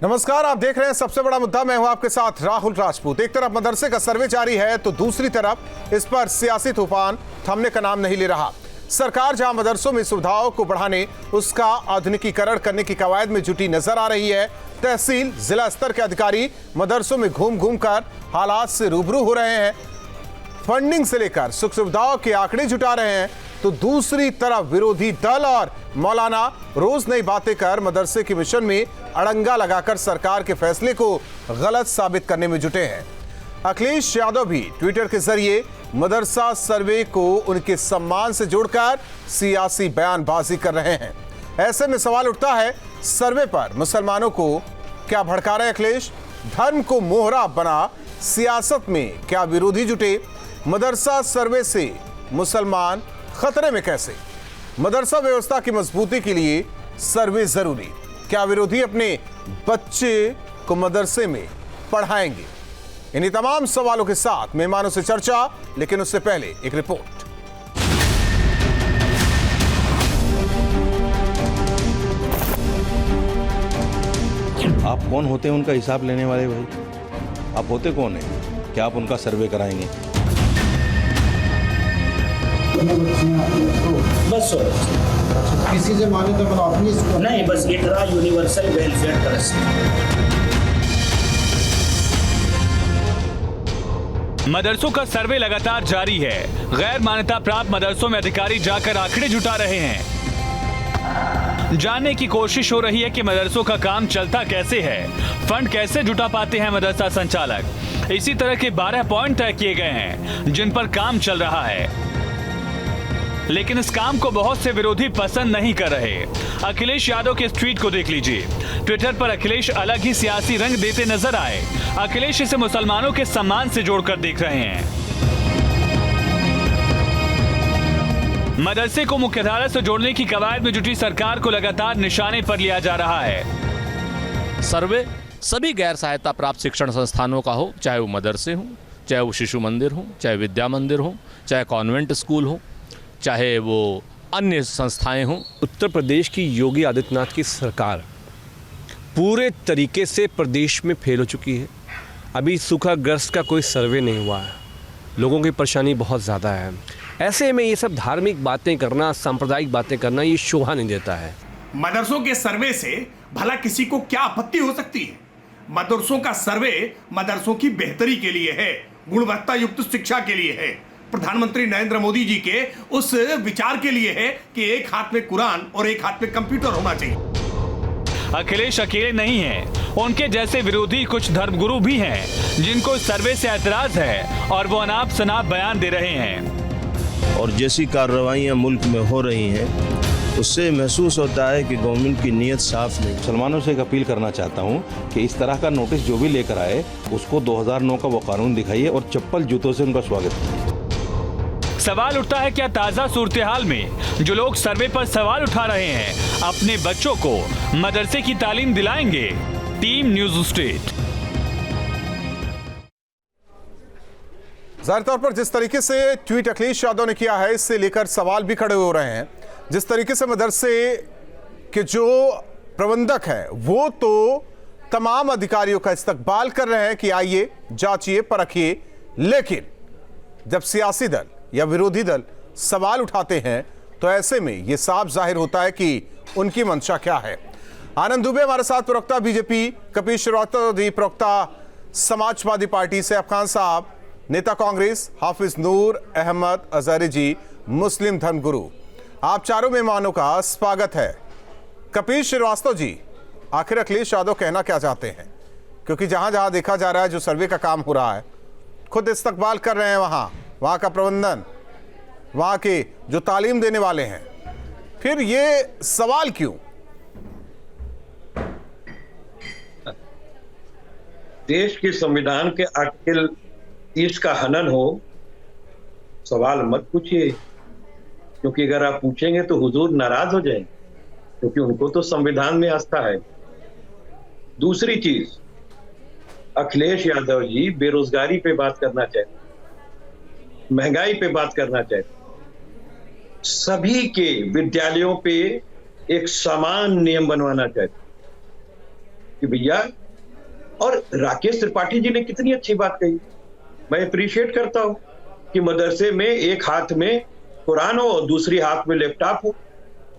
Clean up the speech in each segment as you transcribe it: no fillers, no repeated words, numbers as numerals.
नमस्कार, आप देख रहे हैं सबसे बड़ा मुद्दा। मैं हूं आपके साथ राहुल राजपूत। एक तरफ मदरसे का सर्वे जारी है तो दूसरी तरफ इस पर सियासी तूफान थमने का नाम नहीं ले रहा। सरकार जहां मदरसों में सुविधाओं को बढ़ाने, उसका आधुनिकीकरण करने की कवायद में जुटी नजर आ रही है। तहसील जिला स्तर के अधिकारी मदरसों में घूम घूम कर हालात से रूबरू हो रहे हैं, फंडिंग से लेकर सुख सुविधाओं के आंकड़े जुटा रहे हैं, तो दूसरी तरफ विरोधी दल और मौलाना रोज नई बातें कर मदरसे के मिशन में अड़ंगा लगाकर सरकार के फैसले को गलत साबित करने में जुटे हैं। अखिलेश यादव भी ट्विटर के जरिए मदरसा सर्वे को उनके सम्मान से जोड़कर सियासी बयानबाजी कर रहे हैं। ऐसे में सवाल उठता है, सर्वे पर मुसलमानों को क्या भड़का रहे अखिलेश? धर्म को मोहरा बना सियासत में क्या विरोधी जुटे? मदरसा सर्वे से मुसलमान खतरे में कैसे? मदरसा व्यवस्था की मजबूती के लिए सर्वे जरूरी। क्या विरोधी अपने बच्चे को मदरसे में पढ़ाएंगे? इन्हीं तमाम सवालों के साथ मेहमानों से चर्चा, लेकिन उससे पहले एक रिपोर्ट। आप कौन होते हैं उनका हिसाब लेने वाले भाई? आप होते कौन हैं? क्या आप उनका सर्वे कराएंगे? बस किसी से माने तो मतलब अपनी नहीं, बस इकरा यूनिवर्सल वेलफेयर ट्रस्ट। मदरसों का सर्वे लगातार जारी है। गैर मान्यता प्राप्त मदरसों में अधिकारी जाकर आंकड़े जुटा रहे हैं। जानने की कोशिश हो रही है कि मदरसों का काम चलता कैसे है, फंड कैसे जुटा पाते हैं मदरसा संचालक। इसी तरह के 12 पॉइंट तय किए गए हैं जिन पर काम चल रहा है, लेकिन इस काम को बहुत से विरोधी पसंद नहीं कर रहे। अखिलेश यादव के इस ट्वीट को देख लीजिए। ट्विटर पर अखिलेश अलग ही सियासी रंग देते नजर आए। अखिलेश इसे मुसलमानों के सम्मान से जोड़कर देख रहे हैं। मदरसे को मुख्यधारा से जोड़ने की कवायद में जुटी सरकार को लगातार निशाने पर लिया जा रहा है। सर्वे सभी गैर सहायता प्राप्त शिक्षण संस्थानों का हो, चाहे वो मदरसे हों, चाहे वो शिशु मंदिर हों, चाहे विद्या मंदिर हों, चाहे कॉन्वेंट स्कूल हो, चाहे वो अन्य संस्थाएं हों। उत्तर प्रदेश की योगी आदित्यनाथ की सरकार पूरे तरीके से प्रदेश में फेल हो चुकी है। अभी सूखाग्रस्त का कोई सर्वे नहीं हुआ है, लोगों की परेशानी बहुत ज़्यादा है। ऐसे में ये सब धार्मिक बातें करना, सांप्रदायिक बातें करना, ये शोभा नहीं देता है। मदरसों के सर्वे से भला किसी को क्या आपत्ति हो सकती है? मदरसों का सर्वे मदरसों की बेहतरी के लिए है, गुणवत्ता युक्त शिक्षा के लिए है, प्रधानमंत्री नरेंद्र मोदी जी के उस विचार के लिए है कि एक हाथ में कुरान और एक हाथ में कंप्यूटर होना चाहिए। अखिलेश अकेले नहीं हैं, उनके जैसे विरोधी कुछ धर्मगुरु भी हैं जिनको इस सर्वे से ऐतराज है और वो अनाप शनाप बयान दे रहे हैं। और जैसी कार्रवाइयाँ मुल्क में हो रही हैं, उससे महसूस होता है कि गवर्नमेंट की नीयत साफ नहीं। मुसलमानों से एक अपील करना चाहता हूँ कि इस तरह का नोटिस जो भी लेकर आए उसको 2009 का वो कानून दिखाइए और चप्पल जूतों से उनका स्वागत कीजिए। सवाल उठता है, क्या ताजा सूरत-ए-हाल में जो लोग सर्वे पर सवाल उठा रहे हैं अपने बच्चों को मदरसे की तालीम दिलाएंगे? Team news state. जाहिर तौर पर जिस तरीके से ट्वीट अखिलेश यादव ने किया है, इससे लेकर सवाल भी खड़े हो रहे हैं। जिस तरीके से मदरसे के जो प्रबंधक हैं वो तो तमाम अधिकारियों का इस्तकबाल कर रहे हैं कि आइए, जांचिए, परखिए, लेकिन जब सियासी दल या विरोधी दल सवाल उठाते हैं तो ऐसे में यह साफ जाहिर होता है कि उनकी मंशा क्या है। आनंद दुबे हमारे साथ, प्रवक्ता बीजेपी, कपिल श्रीवास्तव जी प्रवक्ता समाजवादी पार्टी से, अफखान साहब नेता कांग्रेस, हाफिज नूर अहमद अजहरी जी मुस्लिम धर्मगुरु। आप चारों मेहमानों का स्वागत है। कपिल श्रीवास्तव जी, आखिर अखिलेश यादव कहना क्या चाहते हैं? क्योंकि जहां जहां देखा जा रहा है, जो सर्वे का काम हो रहा है, खुद इस्तकबाल कर रहे हैं वहां का प्रबंधन, वहां के जो तालीम देने वाले हैं, फिर ये सवाल क्यों? देश के संविधान के आर्टिकल 30 का हनन हो, सवाल मत पूछिए, क्योंकि अगर आप पूछेंगे तो हुजूर नाराज हो जाएंगे, क्योंकि उनको तो संविधान में आस्था है। दूसरी चीज, अखिलेश यादव जी बेरोजगारी पे बात करना चाहते, महंगाई पे बात करना चाहते, सभी के विद्यालयों पे एक समान नियम बनवाना चाहते। कि भैया, और राकेश त्रिपाठी जी ने कितनी अच्छी बात कही, मैं अप्रिशिएट करता हूं कि मदरसे में एक हाथ में कुरान हो और दूसरी हाथ में लैपटॉप हो।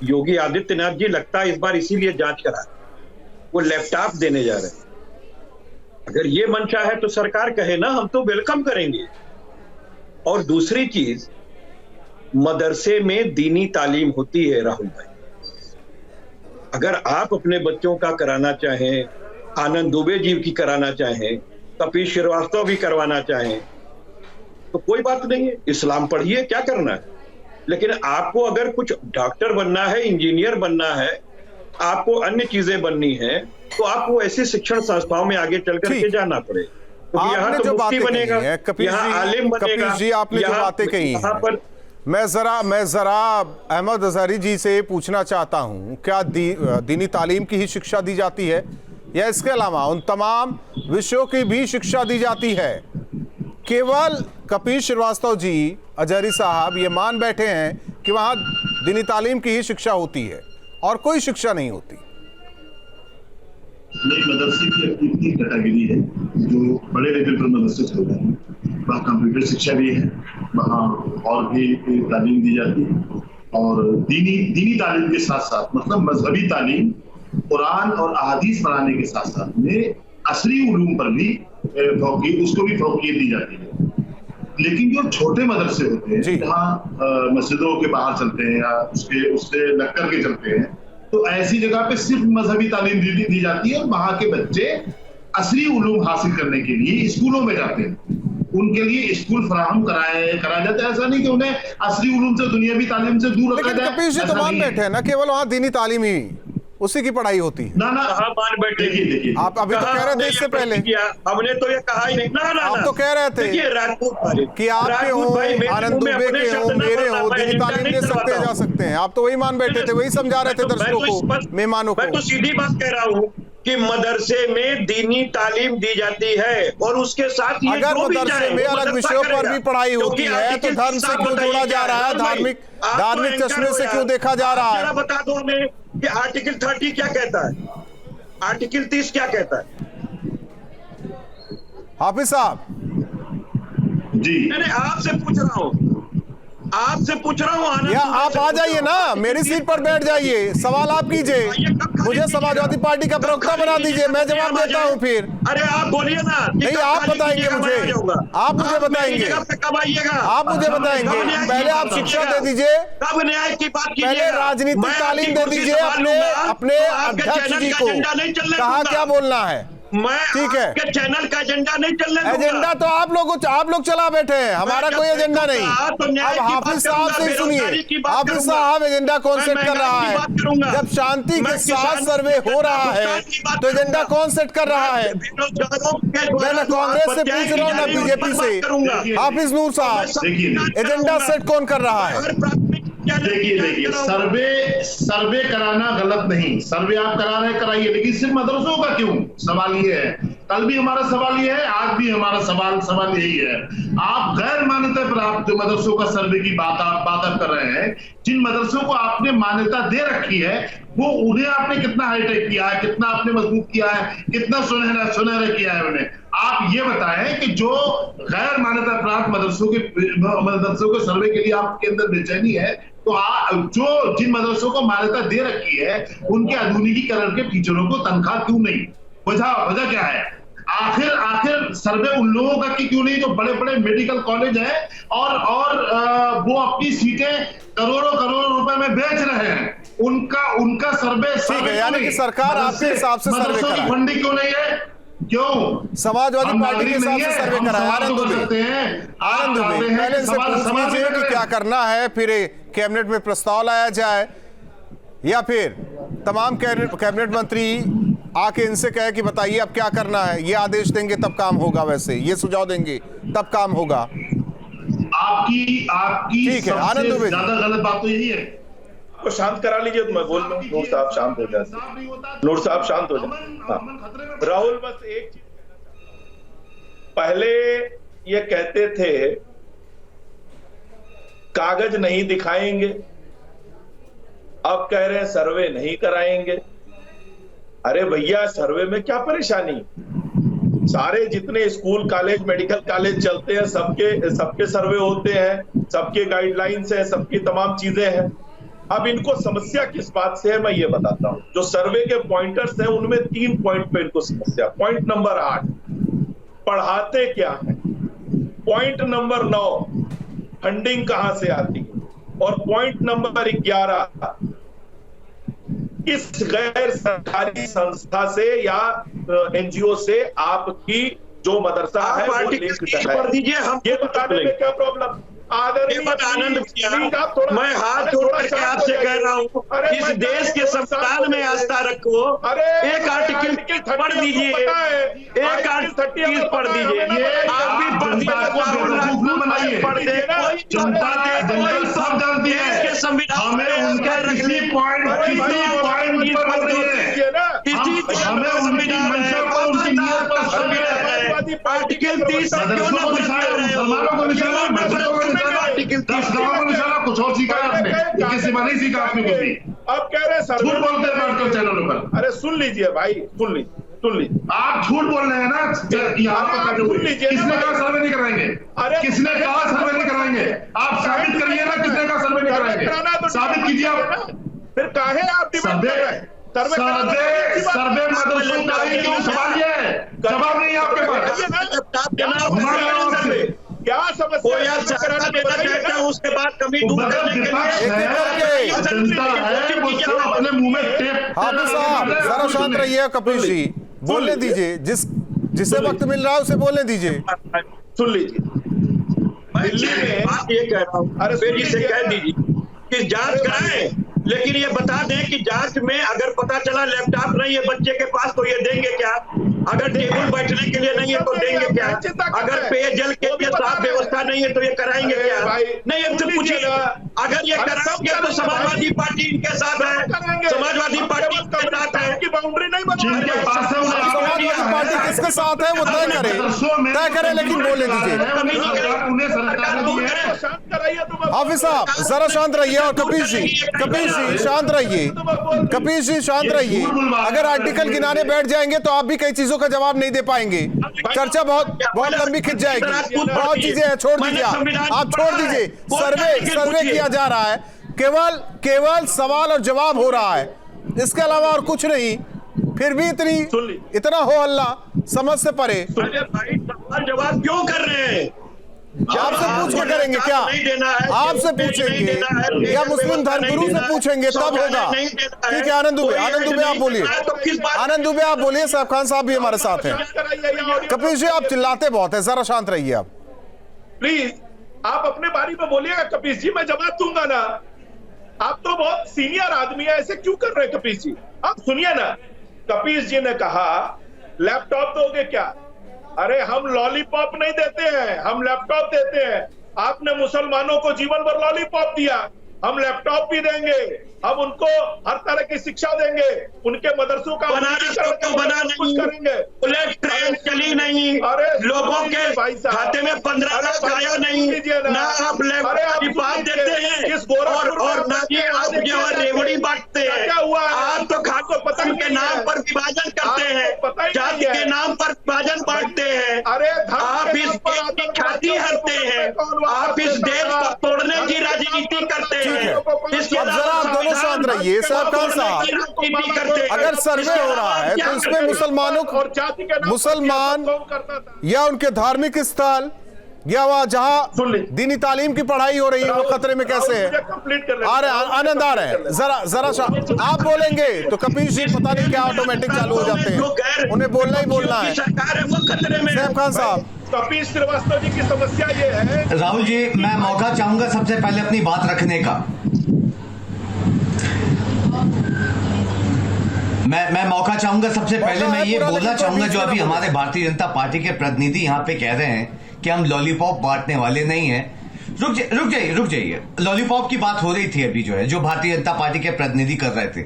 योगी आदित्यनाथ जी लगता है इस बार इसीलिए जांच करा, वो लैपटॉप देने जा रहे हैं। अगर ये मंशा है तो सरकार कहे ना, हम तो वेलकम करेंगे। और दूसरी चीज, मदरसे में दीनी तालीम होती है राहुल भाई। अगर आप अपने बच्चों का कराना चाहें, आनंद दुबे जी की कराना चाहें, कपिल श्रीवास्तव भी करवाना चाहें, तो कोई बात नहीं है, इस्लाम पढ़िए, क्या करना है। लेकिन आपको अगर कुछ डॉक्टर बनना है, इंजीनियर बनना है, आपको अन्य चीजें बननी है, तो आपको ऐसी शिक्षण संस्थाओं में आगे चल करके जाना पड़े। तो आपने जो बातें कही हैं कपिल जी, आपने जो बातें कही हैं, मैं जरा अहमद अजहरी जी से पूछना चाहता हूं, क्या दीनी तालीम की ही शिक्षा दी जाती है या इसके अलावा उन तमाम विषयों की भी शिक्षा दी जाती है? केवल कपिल श्रीवास्तव जी, अजहरी साहब ये मान बैठे हैं कि वहां दीनी तालीम की ही शिक्षा होती है और कोई शिक्षा नहीं होती। नहीं, मदरसे की अपनी कैटेगरी है जो बड़े लेवल पर मदरसे चल रहे हैं। वहाँ कंप्यूटर शिक्षा भी है, वहाँ और भी तालीम दी जाती है, और दीनी तालीम के साथ साथ, मतलब मजहबी तालीम, कुरान और अहादीस पढ़ाने के साथ साथ में असरी उलूम पर भी उसको भी फौकियत दी जाती है। लेकिन जो छोटे मदरसे होते हैं जहाँ मस्जिदों के बाहर चलते हैं या उससे लग करके चलते हैं, तो ऐसी जगह पे सिर्फ मजहबी तालीम दी जाती है। वहां के बच्चे असली उलूम हासिल करने के लिए स्कूलों में जाते हैं, उनके लिए स्कूल फराहम कराया जाता है। ऐसा नहीं कि उन्हें असली उलूम से, दुनियावी तालीम से दूर रखा जाए। कपिल जी तो मान बैठे हैं ना, केवल वहां दीनी तालीम ही उसी की पढ़ाई होती है। ना मान बैठे, देखिए आप अभी तो कह रहे थे इससे पहले, हमने तो ये कहा ही नहीं। ना आप तो कह रहे थे कि आपके हो, आनंद दुबे के हो, मेरे हो, दीनी तालीम ले सकते हैं, जा सकते हैं। आप तो वही मान बैठे थे, वही समझा रहे थे दर्शकों को, मेहमानों को। मैं तो सीधी बात कह रहा हूँ कि मदरसे में दीनी तालीम दी जाती है और उसके साथ ये अगर मदरसे में अलग विषयों पर भी पढ़ाई होती है तो धर्म से क्यों जोड़ा जा रहा है, धार्मिक चश्मे से क्यों देखा जा रहा है? बता दो हमें कि आर्टिकल 30 क्या कहता है, आर्टिकल 30 क्या कहता है? हाफिज साहब जी, मैंने आपसे पूछ रहा हूँ, या आप आ जाइए ना, मेरी सीट पर बैठ जाइए, सवाल आप कीजिए, मुझे समाजवादी पार्टी का प्रवक्ता बना दीजिए, मैं जवाब देता हूँ फिर। अरे आप बोलिए ना। नहीं, आप बताएंगे मुझे, आप मुझे बताएंगे, कब आइएगा? आप मुझे बताएंगे। पहले आप शिक्षा दे दीजिए, कब न्याय की बात कीजिएगा? पहले राजनीतिक तालीम दे दीजिए अपने अध्यक्ष जी को, कहाँ क्या बोलना है। ठीक है, आपके चैनल का एजेंडा नहीं चलने दूंगा। एजेंडा तो आप लोग चला बैठे हैं, हमारा कोई एजेंडा नहीं। अब हाफिज साहब से सुनिए, हाफिज साहब एजेंडा कौन सेट कर रहा है? जब शांति के साथ सर्वे हो रहा है तो एजेंडा कौन सेट कर रहा है? मैं ना कांग्रेस से पूछ रहा हूँ ना बीजेपी से। हाफिज नूर साहब, एजेंडा सेट कौन कर रहा है? देखिए, सर्वे कराना गलत नहीं, सर्वे आप करा रहे कराइए, लेकिन सिर्फ मदरसों का क्यों? सवाल ये है, कल भी हमारा सवाल ये है, आज भी हमारा सवाल यही है। आप गैर मान्यता प्राप्त जो मदरसों का सर्वे की बात आप कर रहे हैं, जिन मदरसों को आपने मान्यता दे रखी है, वो उन्हें आपने कितना हाईटेक किया है, कितना आपने मजबूत किया है, कितना सुनहरा किया है उन्हें? आप ये बताएं कि जो गैर मान्यता प्राप्त मदरसों के सर्वे के लिए आपके अंदर बेचैनी है, तो जो जिन मदरसों को मान्यता दे रखी है उनके आधुनिकीकरण के टीचरों को तनख्वाह क्यों नहीं? वजह क्या है? आखिर सर्वे उन लोगों का क्यों नहीं जो बड़े बड़े मेडिकल कॉलेज है और वो अपनी सीटें करोड़ों रुपए में बेच रहे हैं, उनका सर्वे ठीक है, यानी कि सरकार आपके हिसाब से सर्वे कराए, फंडिंग क्यों नहीं है? क्यों? समाजवादी पार्टी के हिसाब से सर्वे कराए। आनंद दुबे पहले इनसे पूछ लीजिए कि क्या करना है, फिर कैबिनेट में प्रस्ताव लाया जाए, या फिर तमाम कैबिनेट मंत्री आके इनसे कहे कि बताइए अब क्या करना है, ये आदेश देंगे तब काम होगा, वैसे ये सुझाव देंगे तब काम होगा। आपकी ठीक है, आनंद दुबे ज्यादा गलत बात तो यही है। को शांत करा लीजिए तो मैं बोल रहा हूँ। नूर साहब शांत हो जाए, नूर साहब शांत हो जाए। राहुल, बस एक चीज, पहले ये कहते थे कागज नहीं दिखाएंगे, अब कह रहे हैं सर्वे नहीं कराएंगे। अरे भैया, सर्वे में क्या परेशानी? सारे जितने स्कूल, कॉलेज, मेडिकल कॉलेज चलते हैं, सबके सर्वे होते हैं, सबके गाइडलाइंस है, सबकी तमाम चीजें हैं। अब इनको समस्या किस बात से है मैं ये बताता हूं। जो सर्वे के पॉइंटर्स हैं उनमें 3 पॉइंट पे इनको समस्या। पॉइंट नंबर 8, पढ़ाते क्या है। पॉइंट नंबर 9, फंडिंग कहां से आती है। और पॉइंट नंबर 11, किस गैर सरकारी संस्था से या एनजीओ से आपकी जो मदरसा है वो लिंक कर दीजिए। हम ये बताने में क्या प्रॉब्लम? आनंद, मैं हाथ जोड़ करके आपसे कह रहा हूँ, इस देश के संविधान में आस्था रखो। एक आर्टिकल पढ़ दीजिए, एक आर्टिकल पढ़ दीजिए। आप भी पढ़ दीजिए, देश के संविधान में उनका किसी पॉइंट आर्टिकल 30 कुछ और सीखा आपने, किसी नहीं सीखा आपने कुछ भी। अब कह रहे सर झूठ बोलते हैं बैठकर चैनलों पर। अरे सुन लीजिए भाई, सुन लीजिए। आप झूठ बोल रहे हैं ना, यहाँ पर किसने कहा सर्वे नहीं कराएंगे? किसने कहा सर्वे नहीं कराएंगे? आप साबित करिए ना, किसने कहा सर्वे नहीं कराएंगे? साबित कीजिए आप। फिर काहे आप डिमांड कर रहे हैं? सर्वे मदरसों का ही क्यों सवाल ये है? जवाब नहीं है आपके पास। क्या समस्या है? उसके बाद कमी दूर जनता है, वो अपने मुंह में टेप। हाफिज साहब जरा शांत रहिए। कपिल जी बोलने दीजिए, जिसे वक्त मिल रहा है उसे बोलने दीजिए। सुन लीजिए, दिल्ली में बात ये कह रहा हूँ, अरे बेटी से कह दीजिए कि जांच कराएं, लेकिन ये बता दें कि जांच में अगर पता चला लैपटॉप नहीं है बच्चे के पास तो ये देंगे क्या? अगर टेबल बैठने के लिए नहीं है तो देंगे क्या? अगर पेयजल के लिए साफ व्यवस्था नहीं है तो ये कराएंगे क्या? नहीं, हमसे पूछिए। अगर ये कराएंगे तो समाजवादी पार्टी इनके साथ है, समाजवादी पार्टी इनके साथ है। बाउंड्री नहीं समाजवादी पार्टी किसके साथ है वो तय करे, लेकिन बोलने दीजिए। हाफिज साहब जरा शांत रहिए। और कपिल जी शांत रहिए। कपिल जी शांत रहिए। अगर आर्टिकल गिनाने बैठ जाएंगे तो आप भी कई चीजों का जवाब नहीं दे पाएंगे। चर्चा बहुत लंबी खिंच जाएगी। बहुत चीजें हैं, छोड़ दीजिए। आप छोड़ दीजिए। सर्वे किया जा रहा है, केवल सवाल और जवाब हो रहा है, इसके अलावा और कुछ नहीं। फिर भी इतना हो हल्ला, समझ से परे। भाई सवाल जवाब क्यों कर रहे हैं? आपसे पूछ के करेंगे क्या? आपसे पूछेंगे या मुस्लिम धर्मगुरु से पूछेंगे तब होगा। ठीक है, आनंद दुबे आप बोलिए। आनंद दुबे आप बोलिए। साहब खान साहब भी हमारे साथ हैं। कपिल जी आप चिल्लाते बहुत है, जरा शांत रहिए आप प्लीज। आप अपने बारी में बोलिएगा कपिल जी, मैं जवाब दूंगा ना। आप तो बहुत सीनियर आदमी है, ऐसे क्यों कर रहे हैं कपिल जी? आप सुनिए ना। कपिल जी ने कहा लैपटॉप दोगे क्या? अरे हम लॉलीपॉप नहीं देते हैं, हम लैपटॉप देते हैं। आपने मुसलमानों को जीवन भर लॉलीपॉप दिया, हम लैपटॉप भी देंगे। हम उनको हर तरह की शिक्षा देंगे, उनके मदरसों का कुछ करेंगे। बुलेट ट्रेन चली नहीं, अरे लोगों के खाते में 15 लाख आया नहीं, ना आप लैपटॉप देते हैं और ना ही आप जो है रेवड़ी बांटते हैं। आप तो खाको पतन के नाम पर विभाजन करते हैं, जाति के नाम पर विभाजन बांटते हैं। अरे आप इस देश की ख्याति हरते हैं, आप इस देश को तोड़ने की राजनीति करते हैं। दोनों शांत रहिए। साहब खान साहब अगर सर्वे हो रहा है तो इसमें मुसलमान या उनके धार्मिक स्थल या वहाँ जहाँ दीनी तालीम की पढ़ाई हो रही है वो खतरे में कैसे है? आनंद आ रहे हैं। जरा आप बोलेंगे तो कपिल जी पता नहीं क्या ऑटोमेटिक चालू हो जाते हैं, उन्हें बोलना ही बोलना है। साहब खान साहब, कपिल श्रीवास्तव जी की समस्या ये है। राहुल जी मैं मौका चाहूंगा सबसे पहले अपनी बात रखने का। मैं मौका चाहूंगा सबसे पहले मैं ये बोलना चाहूंगा, जो अभी हमारे भारतीय जनता पार्टी के प्रतिनिधि यहाँ पे कह रहे हैं कि हम लॉलीपॉप बांटने वाले नहीं हैं। रुक जाइए। लॉलीपॉप की बात हो रही थी अभी, जो भारतीय जनता पार्टी के प्रतिनिधि कर रहे थे।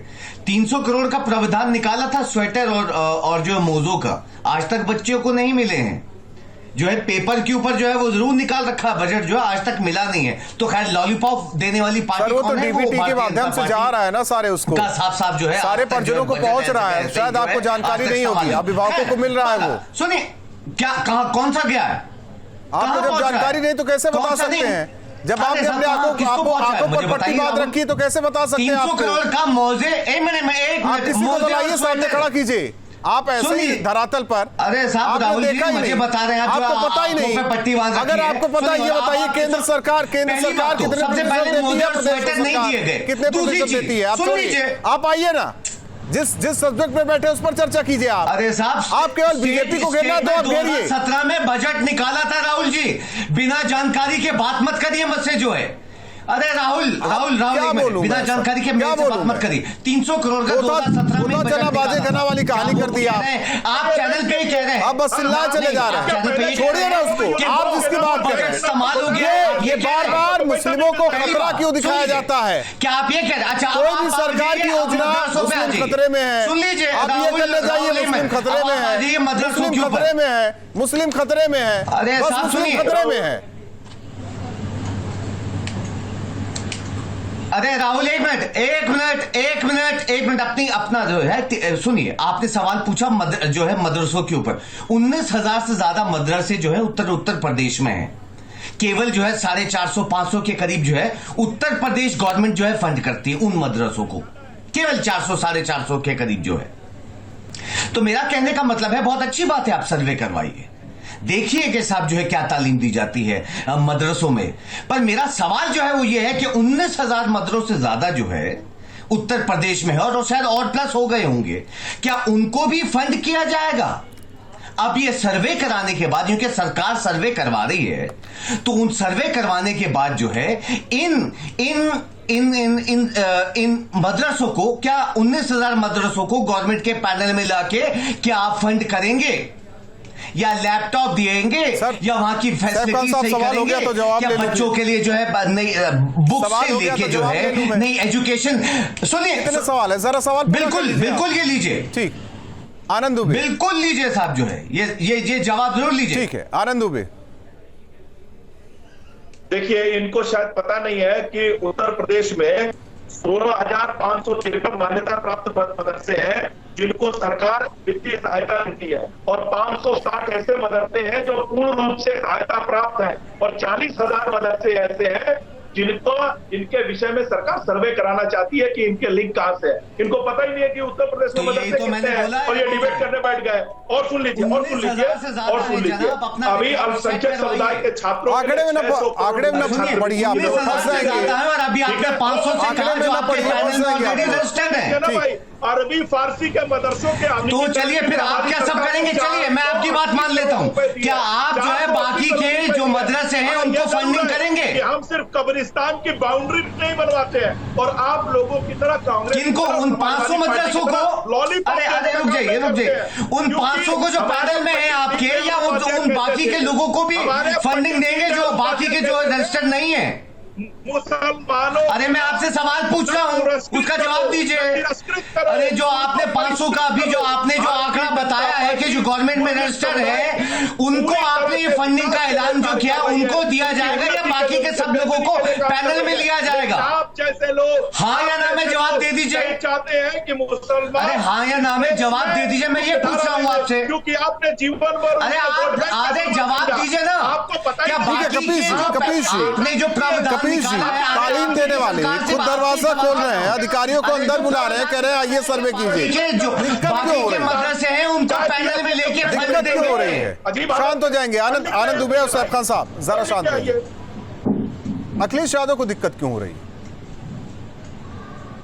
300 करोड़ का प्रावधान निकाला था स्वेटर और जो मोजों का, आज तक बच्चियों को नहीं मिले हैं। जो है पेपर के ऊपर जो है वो जरूर निकाल रखा है, बजट जो है आज तक मिला नहीं है। तो खैर लॉलीपॉप देने वाली पार्टी वो तो कौन है? वो डीबीटी के भारतीय माध्यम जनता से जा पार्टी रहा है ना सारे उसको का साफ जो है सारे आज तक जो परिजनों को बजट पहुंच ऐसे रहा है। कैसे शायद जो आपको है, जानकारी आज तक नहीं होगी, सवाल है। अभिभावकों को मिल रहा है वो। सुनिए क्या कहा कौन सा गया है, आपको जब जानकारी नहीं तो कैसे बता सकते हैं? जब आपने अपने आंखों पर पट्टी बांध रखी तो कैसे बता सकते हैं? 300 करोड़ का मौजे एक आप किसी को तो लाइए, सामने खड़ा कीजिए। आप ऐसे ही धरातल पर अरे साहब राहुल जी मुझे बता रहे हैं, आपको पता ही नहीं। पट्टी बांध रखी अगर है। आपको पता है ये बताइए, केंद्र सरकार कितने सबसे पहले प्रतिशत नहीं दिए गए, कितने प्रतिशत देती है? आप छोड़िए, आप आइए ना, जिस सब्जेक्ट पे बैठे उस पर चर्चा कीजिए। आप अरे साहब आप केवल बीजेपी को घेरना तो आप घेरिए। 2017 में बजट निकाला था राहुल जी, बिना जानकारी के बात मत करिए मुझसे जो है। अरे राहुल बिना जानकारी के मेरे से बात मत करिए। 300 करोड़ का 2017 में चना बाजे गना वाली कहानी कर दी आप चैनल पे ही कह रहे हैं, आप बस चिल्लाए चले जा रहे हैं। छोड़िए ना उसको, आप जिसकी बात कर रहे हैं इस्तेमाल हो गया। ये बार मुस्लिमों को खतरा क्यों दिखाया जाता है? क्या आप ये कह रहे हैं? अच्छा कोई भी सरकार की योजना मुस्लिम खतरे में है। सुन लीजिए, आप ये करने जाइए मुस्लिम खतरे में है, मुस्लिम खतरे में है, मुस्लिम खतरे में है, अरे बस मुस्लिम खतरे में है। अरे राहुल एक मिनट अपना जो है सुनिए। आपने सवाल पूछा जो है मदरसों के ऊपर। 19,000 से ज्यादा मदरसे जो है उत्तर प्रदेश में है। केवल जो है 450-500 के करीब जो है उत्तर प्रदेश गवर्नमेंट जो है फंड करती है उन मदरसों को, केवल 400-450 के करीब जो है। तो मेरा कहने का मतलब है बहुत अच्छी बात है, आप सर्वे करवाइए, देखिए कि साहब जो है क्या तालीम दी जाती है मदरसों में। पर मेरा सवाल जो है वो ये है कि 19,000 मदरसों से ज्यादा जो है उत्तर प्रदेश में है और शायद और प्लस हो गए होंगे, क्या उनको भी फंड किया जाएगा? अब ये सर्वे कराने के बाद, क्योंकि सरकार सर्वे करवा रही है, तो उन सर्वे करवाने के बाद जो है इन मदरसों को, क्या 19,000 मदरसों को गवर्नमेंट के पैनल में लाके क्या आप फंड करेंगे या लैपटॉप दिएंगे या वहां की फैसिलिटी सही करेंगे तो या बच्चों के लिए जो है नई बुक से लेके जो है नई एजुकेशन? सुनिए कितने सवाल है, जरा सवाल बिल्कुल ये लीजिए। ठीक, आनंद दुबे बिल्कुल लीजिए साहब जो है ये जवाब जरूर लीजिए। ठीक है आनंद दुबे। देखिए, इनको शायद पता नहीं है कि उत्तर प्रदेश में 16,553 मान्यता प्राप्त मदरसे हैं जिनको सरकार वित्तीय सहायता देती है, और 560 ऐसे मदरसे हैं जो पूर्ण रूप से सहायता प्राप्त हैं, और 40,000 मदरसे ऐसे हैं इनके विषय में सरकार सर्वे कराना चाहती है कि इनके लिंक कहां से है। इनको पता ही नहीं है कि उत्तर प्रदेश में मदरसे कितने हैं, और ये डिबेट करने बैठ गए। और सुन लीजिए अभी अल्पसंख्यक समुदाय के छात्रों आंकड़े में न पढ़िए, आप फंस जाएंगे। और अभी आपने 500 से कहा जो आपके पैनल में ऑलरेडी रजिस्टर्ड है। अरबी फारसी के मदरसों के तो चलिए फिर आप क्या सब करेंगे? चलिए मैं आपकी बात मान लेता हूँ, क्या आप जो है बाकी के जो मदरसे हैं उनको फंडिंग करेंगे? हम सिर्फ कब्रिस्तान की बाउंड्री नहीं बनवाते हैं, और आप लोगों की तरह कांग्रेस किनको उन 500 मदरसों को? अरे रुक जाइए उन 500 को जो पैनल में है आपके, या उन बाकी के लोगों को भी फंडिंग देंगे जो बाकी के जो रजिस्टर्ड नहीं है? मुसलमानों, अरे मैं आपसे सवाल पूछ रहा हूँ, उसका जवाब दीजिए। अरे जो आपने 500 का अभी जो आपने जो आंकड़ा बताया है कि जो गवर्नमेंट में रजिस्टर्ड है उनको आपने ये फंडिंग का ऐलान जो किया उनको दिया जाएगा या बाकी के सब लोगों को पैनल में लिया जाएगा? आप जैसे लोग हाँ या ना में जवाब दे दीजिए। चाहते हैं कि मुसलमान, अरे हाँ या ना में जवाब दे दीजिए, मैं ये पूछ रहा हूँ आपसे, क्योंकि आपने जीवन भर, अरे आप आधे जवाब दीजिए ना। आपको पता क्या कपीश जी, आपने जो प्रावधान तालीम देने वाले खुद दरवाजा खोल रहे हैं, अधिकारियों को अंदर बुला रहे हैं, कह रहे हैं आइए सर्वे कीजिए। जो बाकी के मदरसे हैं उनको पैनल में लेके दिक्कत क्यों हो रही है? शांत हो जाएंगे आनंद दुबे और सैफ खान साहब, जरा शांत होइए। अखिलेश यादव को दिक्कत क्यों हो रही है?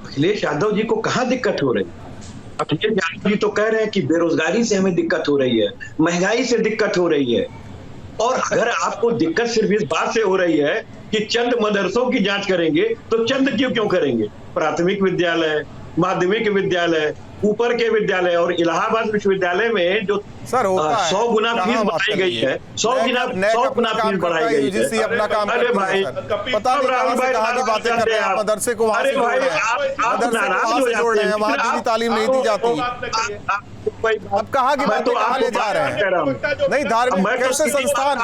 अखिलेश यादव जी को कहाँ दिक्कत हो रही है? अखिलेश यादव जी तो कह रहे हैं कि बेरोजगारी से हमें दिक्कत हो रही है, महंगाई से दिक्कत हो रही है। और अगर आपको दिक्कत सिर्फ इस बात से हो रही है कि चंद मदरसों की जांच करेंगे, तो चंद क्यों करेंगे? प्राथमिक विद्यालय, माध्यमिक विद्यालय, ऊपर के विद्यालय और इलाहाबाद विश्वविद्यालय में जो 100 गुना फीस बढ़ाई गई है, 100 गुना फीस बढ़ाई गई है। अपना काम अरे भाई पता नहीं कहां से कहां की बातें कर रहे हैं आप। मदरसे को वहां से जोड़ रहे हैं, मदरसे को वहां से जोड़ रहे हैं, वहां की तालीम नहीं दी जाती। अब कहाँ की बात कहाँ ले जा रहे हैं? नहीं, धार्मिक कैसे संस्थान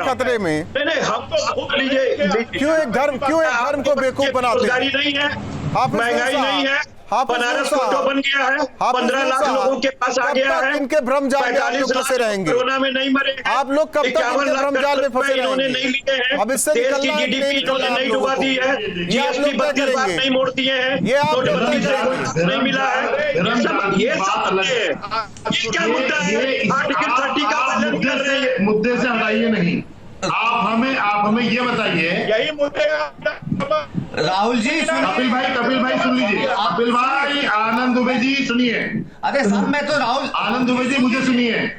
खतरे में? नहीं, हम तो लीजिए, क्यों एक धर्म को बेवकूफ बनाते हैं? नहीं है, महंगाई नहीं है, बनारस कोटो बन गया है, 15 लाख लोगों के पास आ गया है। इनके भ्रमजाल में आप लोग फंसे रहेंगे? कोरोना में नहीं मरे, आप लोग कब तक इनके भ्रमजाल में फंसे इन्होंने रहेंगे? नहीं लिए हैं, अब इससे देश की निकलना है, जीडीपी इन्होंने नहीं डुबा दी है, जीएसटी 32 बार नहीं मोड़ दिए हैं, ये आप नोटबंदी से नहीं मिला है, ये सब ये क्या मुद्दा है? आर्टिकल 30 का पालन कर रहे हैं। मुद्दे से हटाइए नहीं, आप हमें ये बताइए, यही मुद्दे राहुल जी कपिल भाई सुन लीजिए, कपिल भाई, आनंद दुबे जी सुनिए। अरे साहब, मैं तो राहुल, आनंद दुबे जी मुझे सुनिए,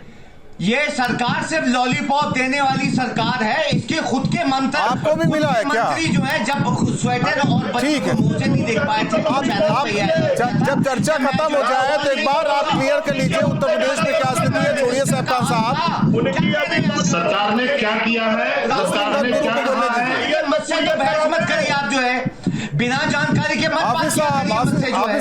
ये सरकार सिर्फ लॉलीपॉप देने वाली सरकार है। इसके खुद के मंत्री, आपको भी मिला है क्या? मंत्री जो है, जब स्वेटर और बच्चों को मुंह से नहीं देख पाए थे, जब चर्चा खत्म हो जाए तो एक बार आप क्लियर कर लीजिए उत्तर प्रदेश में क्या स्थिति है। छोड़िए साहब खान साहब, सरकार ने क्या किया है, सरकार ने क्या कहा है? मुझसे जो बहस मत करिए आप, जो है बिना जानकारी के मत बात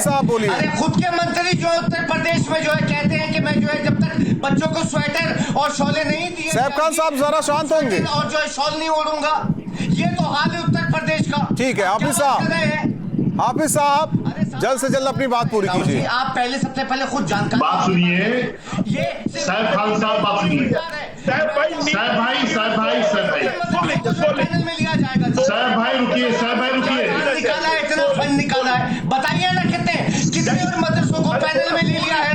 साहब बोलिए। अरे खुद के मंत्री जो उत्तर प्रदेश में जो है कहते हैं कि मैं जो है जब तक बच्चों को स्वेटर और शॉले नहीं दिए, साहब खान साहब जरा शांत होंगे, और जो है शॉल नहीं ओढ़ूंगा, ये तो हाल है उत्तर प्रदेश का। ठीक है हाफिज साहब, जल्द से जल्द अपनी बात पूरी कीजिए। आप पहले, सबसे पहले खुद जानकारी बात सुनिए, ये साहब खान साहब बात सुनिए, साहब भाई पैनल में लिया जाएगा। साहब भाई रुकिए, निकाला है, इतना फंड निकाला है, बताइए ना कितने और मदरसों को पैनल में ले लिया है?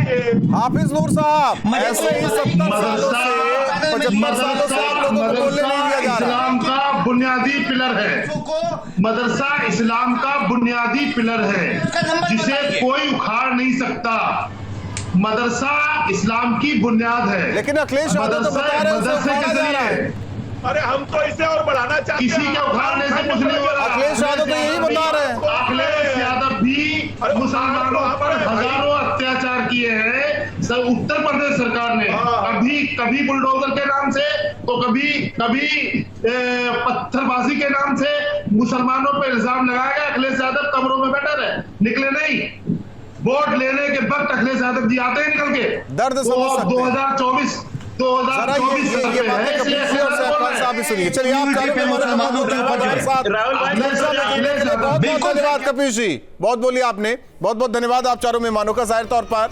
हाफिज नूर साहब, ऐसे ही 70 सालों से 75 सालों से आप लोगों को बोलने नहीं दिया जा रहा। इस्लाम का बुनियादी पिलर है, मदरसा इस्लाम का बुनियादी पिलर है, जिसे कोई उखाड़ नहीं सकता। मदरसा इस्लाम की बुनियाद है। लेकिन अखिलेश यादव तो बता रहे हैं मदरसे के जरिए, अरे हम तो इसे और बढ़ाना चाहते हैं, किसी के उखाड़ने से कुछ नहीं हो रहा। अखिलेश यादव तो यही बता रहे हैं। अखिलेश यादव भी मुसलमानों पर हजारों अत्याचार किए हैं, सब उत्तर प्रदेश सरकार ने, कभी बुलडोजर के नाम से, तो कभी पत्थरबाजी के नाम से मुसलमानों पर इल्जाम लगाया गया। अखिलेश यादव कमरों में बैठे रहे, निकले नहीं। वोट लेने के वक्त अखिलेश यादव जी आते हैं निकल के, दर्द समझ सकते हैं। 2024 ये बातें कपिल और साहब खान साहब भी सुनिए। चलिए आप बहुत धन्यवाद कपिल जी, बहुत बोलिए आपने, बहुत बहुत धन्यवाद। आप चारों मेहमानों का जाहिर तौर पर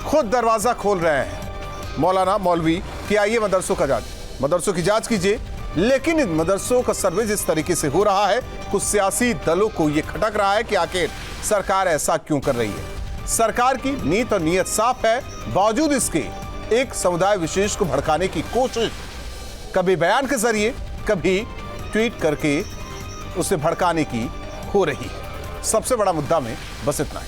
खुद दरवाजा खोल रहे हैं मौलाना मौलवी कि आइए मदरसों की जांच कीजिए। लेकिन इन मदरसों का सर्वे जिस तरीके से हो रहा है, कुछ सियासी दलों को यह खटक रहा है कि आखिर सरकार ऐसा क्यों कर रही है। सरकार की नीयत और नीयत साफ है, बावजूद इसके एक समुदाय विशेष को भड़काने की कोशिश कभी बयान के जरिए, कभी ट्वीट करके उसे भड़काने की हो रही है। सबसे बड़ा मुद्दा में बस इतना ही।